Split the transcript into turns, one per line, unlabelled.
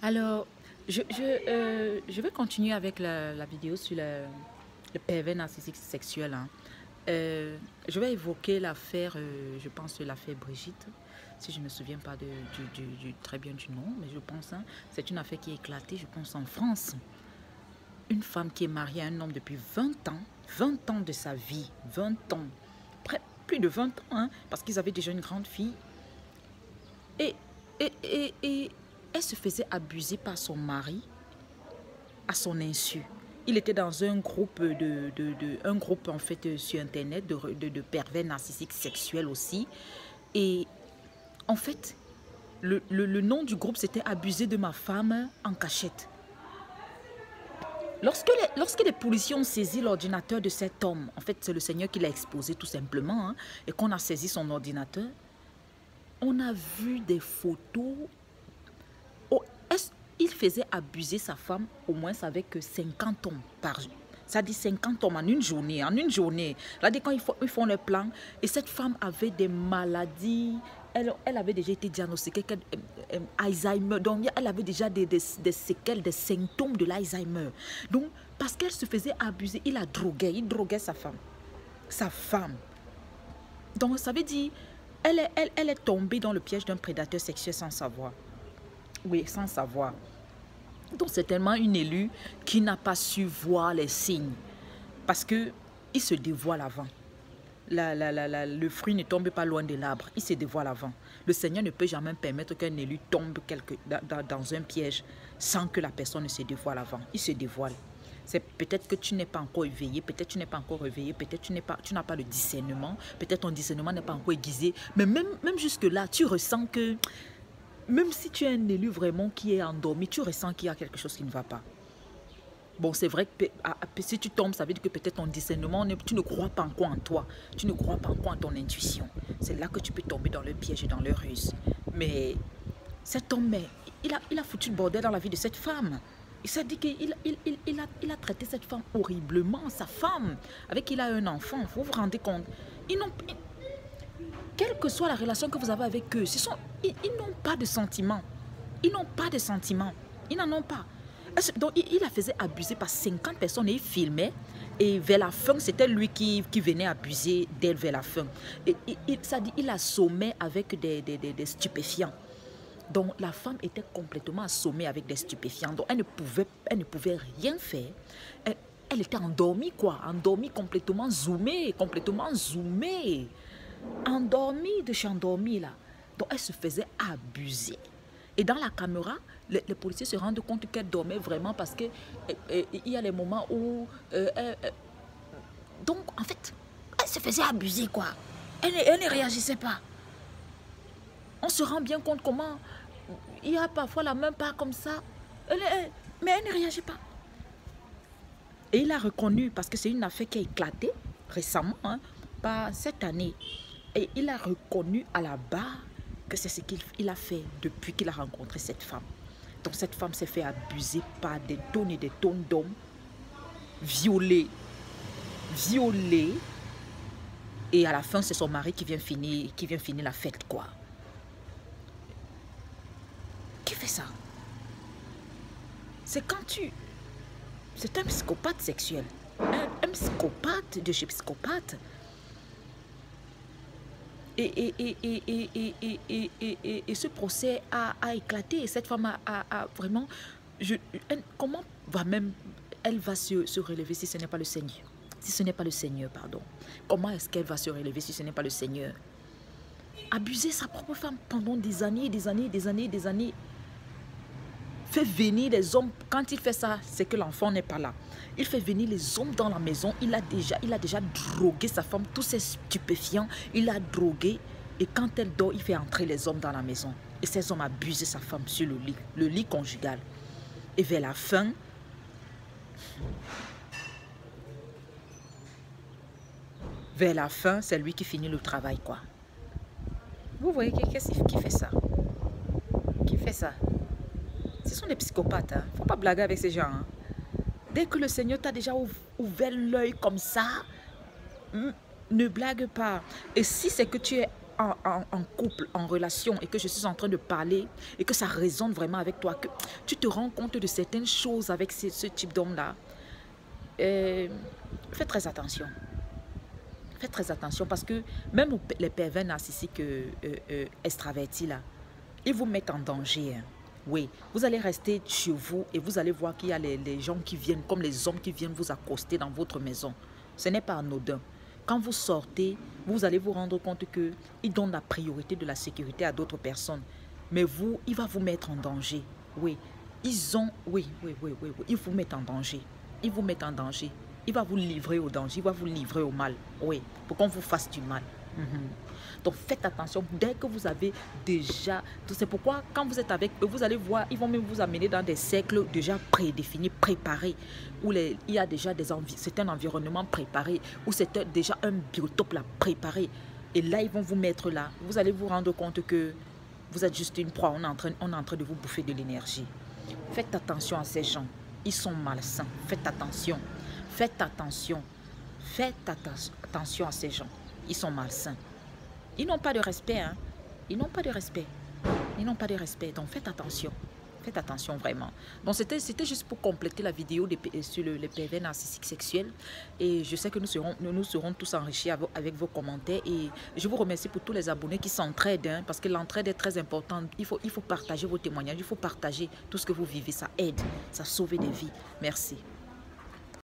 Alors, je vais continuer avec la vidéo sur le pervers narcissique sexuel, hein. Je vais évoquer l'affaire, je pense l'affaire Brigitte, si je ne me souviens pas très bien du nom, mais je pense, hein, c'est une affaire qui est éclatée, je pense, en France. Une femme qui est mariée à un homme depuis 20 ans de sa vie, 20 ans, plus de 20 ans, hein, parce qu'ils avaient déjà une grande fille. Et, et elle se faisait abuser par son mari à son insu. Il était dans un groupe, un groupe en fait sur internet de pervers narcissiques sexuels aussi. Et en fait, le nom du groupe c'était Abuser de ma femme en cachette. Lorsque les policiers ont saisi l'ordinateur de cet homme, en fait c'est le Seigneur qui l'a exposé tout simplement, hein, et qu'on a saisi son ordinateur, on a vu des photos. Oh, il faisait abuser sa femme au moins avec 50 hommes par jour. Ça dit 50 hommes en une journée. En une journée. Là, quand ils font le plan, et cette femme avait des maladies. Elle avait déjà été diagnostiquée Alzheimer. Donc, elle avait déjà des séquelles, des symptômes de l'Alzheimer. Donc, parce qu'elle se faisait abuser, il droguait sa femme. Sa femme. Donc, ça veut dire, elle est tombée dans le piège d'un prédateur sexuel sans savoir. Oui, sans savoir. Donc, c'est tellement une élue qui n'a pas su voir les signes. Parce qu'il se dévoile avant. Le fruit ne tombe pas loin de l'arbre. Il se dévoile avant. Le Seigneur ne peut jamais permettre qu'un élu tombe dans un piège sans que la personne ne se dévoile avant. Il se dévoile. C'est peut-être que tu n'es pas encore éveillé, peut-être tu n'es pas encore réveillé, peut-être tu n'as pas le discernement, peut-être ton discernement n'est pas encore aiguisé. Mais même jusque-là, tu ressens que... Même si tu es un élu vraiment qui est endormi, tu ressens qu'il y a quelque chose qui ne va pas. Bon, c'est vrai que si tu tombes, ça veut dire que peut-être ton discernement, tu ne crois pas encore en toi. Tu ne crois pas encore en ton intuition. C'est là que tu peux tomber dans le piège et dans le ruse. Mais cet homme, il a foutu le bordel dans la vie de cette femme. Il s'est dit qu'il a traité cette femme horriblement. Sa femme, avec qui il a un enfant, vous vous rendez compte. Quelle que soit la relation que vous avez avec eux, ils n'ont pas de sentiments. Ils n'ont pas de sentiments. Ils n'en ont pas. Donc, il la faisait abuser par 50 personnes et il filmait. Et vers la fin, c'était lui qui venait abuser d'elle vers la fin. Et ça dit, il assommait avec des stupéfiants. Donc, la femme était complètement assommée avec des stupéfiants. Donc, elle ne pouvait rien faire. Elle était endormie, quoi. Endormie, complètement zoomée. Endormie de chez endormie, là. Donc, elle se faisait abuser. Et dans la caméra, les policiers se rendent compte qu'elle dormait vraiment parce qu'il y a les moments où... donc, en fait, elle se faisait abuser, quoi. Elle ne réagissait pas. On se rend bien compte comment... Il y a parfois la main part comme ça. Mais elle ne réagit pas. Et il a reconnu, parce que c'est une affaire qui a éclaté récemment, hein, pas cette année. Et il a reconnu à la barre que c'est ce qu'il a fait depuis qu'il a rencontré cette femme. Donc cette femme s'est fait abuser par des tonnes et des tonnes d'hommes, violée. Et à la fin, c'est son mari qui vient finir la fête, quoi. Qui fait ça? C'est quand tu... C'est un psychopathe sexuel. Un psychopathe de chez psychopathe. Et ce procès a éclaté. Et cette femme a vraiment... comment elle va se relever si ce n'est pas le Seigneur? Si ce n'est pas le Seigneur, pardon. Comment est-ce qu'elle va se relever si ce n'est pas le Seigneur? Abuser sa propre femme pendant des années, des années. Fait venir les hommes. Quand il fait ça, c'est que l'enfant n'est pas là. Il fait venir les hommes dans la maison. Il a déjà drogué sa femme. Tous ces stupéfiants, il a drogué. Et quand elle dort, il fait entrer les hommes dans la maison. Et ces hommes abusent sa femme sur le lit conjugal. Et vers la fin, c'est lui qui finit le travail, quoi. Vous voyez qui fait ça? Qui fait ça? Ce sont des psychopathes. Il ne faut pas blaguer avec ces gens. Hein. Dès que le Seigneur t'a déjà ouvert l'œil comme ça, ne blague pas. Et si c'est que tu es en couple, en relation, et que je suis en train de parler, et que ça résonne vraiment avec toi, que tu te rends compte de certaines choses avec ce type d'homme-là, fais très attention. Faites très attention parce que même les pervers narcissiques extravertis là, ils vous mettent en danger. Hein. Oui, vous allez rester chez vous et vous allez voir qu'il y a les gens qui viennent, comme les hommes qui viennent vous accoster dans votre maison. Ce n'est pas anodin. Quand vous sortez, vous allez vous rendre compte qu'ils donnent la priorité de la sécurité à d'autres personnes. Mais vous, il va vous mettre en danger. Oui, oui, ils vous mettent en danger. Ils vous mettent en danger. Il va vous livrer au danger, il va vous livrer au mal. Oui, pour qu'on vous fasse du mal. Donc faites attention, dès que vous avez déjà... C'est pourquoi quand vous êtes avec eux, vous allez voir, ils vont même vous amener dans des cercles déjà prédéfinis, préparés, où il y a déjà c'est un environnement préparé, où c'est déjà un biotope là, préparé. Et là, ils vont vous mettre là. Vous allez vous rendre compte que vous êtes juste une proie, on est en train de vous bouffer de l'énergie. Faites attention à ces gens, ils sont malsains, faites attention. Faites attention. Faites attention à ces gens. Ils sont malsains. Ils n'ont pas de respect. Hein? Ils n'ont pas de respect. Ils n'ont pas de respect. Donc faites attention. Faites attention vraiment. Donc c'était juste pour compléter la vidéo sur les pervers narcissiques sexuels. Et je sais que nous serons tous enrichis avec vos commentaires. Et je vous remercie pour tous les abonnés qui s'entraident. Hein, parce que l'entraide est très importante. Il faut partager vos témoignages. Il faut partager tout ce que vous vivez. Ça aide. Ça sauve des vies. Merci.